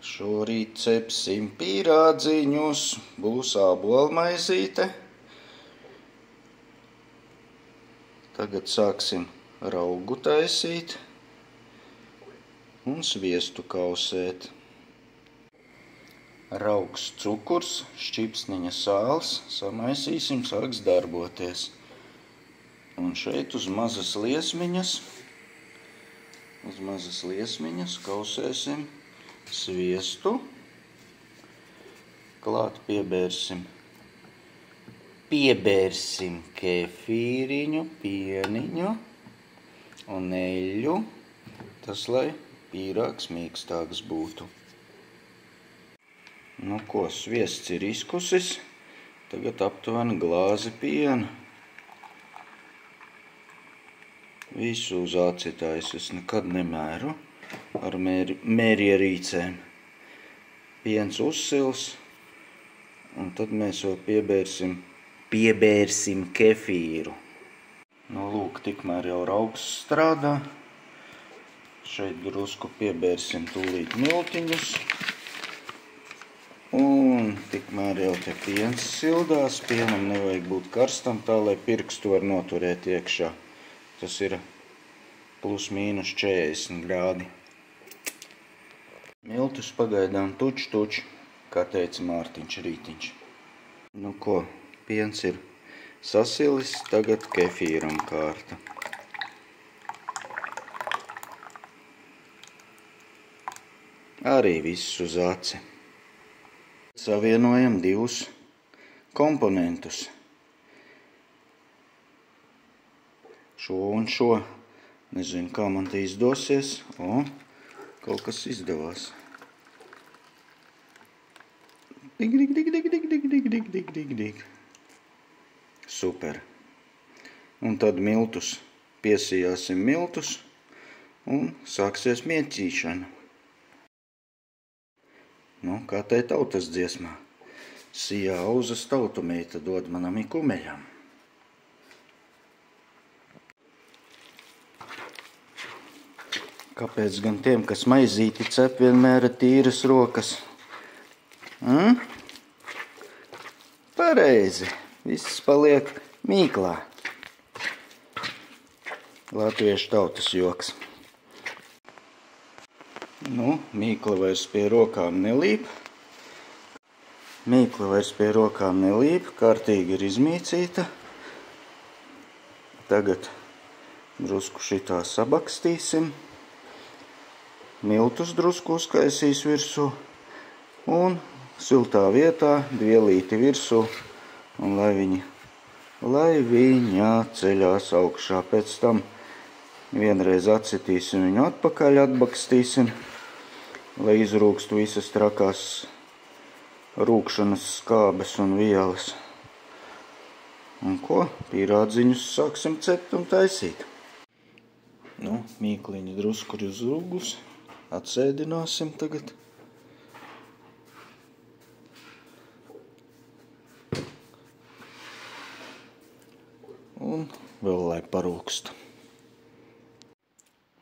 Šorīt cepsim pīrādziņus, būs ābolmaizīte. Tagad sāksim raugu taisīt un sviestu kausēt. Raugs cukurs, šķipsniņa sāls, samaisīsim, sāks darboties. Un šeit uz mazas liesmiņas kausēsim sviestu. Klāt piebērsim kefīriņu, pieniņu un eļļu, tas, lai pīrāgs mīkstāks būtu. Nu ko, sviests ir izkusis, tagad aptuveni glāzi piena. Visu uz ācitājs es nekad nemēru ar mērierīcēm. Piens uzsils, un tad mēs vēl piebērsim kefīru. Nu lūk, tikmēr jau raugs strādā. Šeit drusku piebērsim tūlīt miltiņus. Un tikmēr jau te piens sildās. Pienam nevajag būt karstam tā, lai pirkstu var noturēt iekšā. Tas ir plus mīnus 40 grādi. Miltus pagaidām tuč, kā teica Mārtiņš Rītiņš. Nu ko, piens ir sasilis, tagad kefīram kārta. Arī viss uz aci. Savienojam divus komponentus. Šo un šo. Nezinu, kā man te izdosies. O, kaut kas izdevās. Dig. Super. Un tad miltus. Piesījāsim miltus un sāksies miecīšana. Nu, kā tai tautas dziesmā. Sijā auzas tautumeita dod manam ikumeļam. Kāpēc gan tiem, kas maizīti cep, vienmēr ir tīras rokas? Pareizi. Viss paliek mīklā. Latviešu tautas joks. Nu, mīkla vairs pie rokām nelīp. Kārtīgi ir izmīcīta. Tagad drusku šitā sabakstīsim. Miltus drusku uzkaisīs virsū un siltā vietā dvielīti virsū, un lai viņa ceļās augšā. Pēc tam vienreiz atsitīsim viņu atpakaļ, atbakstīsim, lai izrūkst visas trakās rūkšanas skābes un vielas. Un ko? Pīrādziņus sāksim cept un taisīt. Nu, mīkliņi drusku ir uz uguns. Atsēdināsim tagad. Un vēl lai parūkst.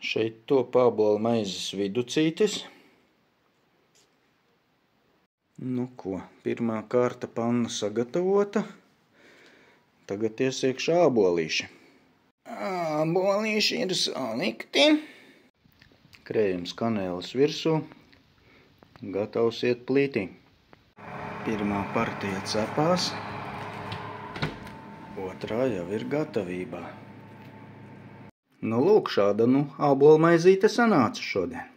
Šeit top ābola maizes viducītis. Nu ko, pirmā kārta panna sagatavota. Tagad iesiekšu ābolīši. Ābolīši ir salikti. Krējums kanēlis virsū, gatavs iet plītī. Pirmā partija cepās, otrā jau ir gatavībā. Nu lūk, šāda ābolmaizīte sanāca šodien.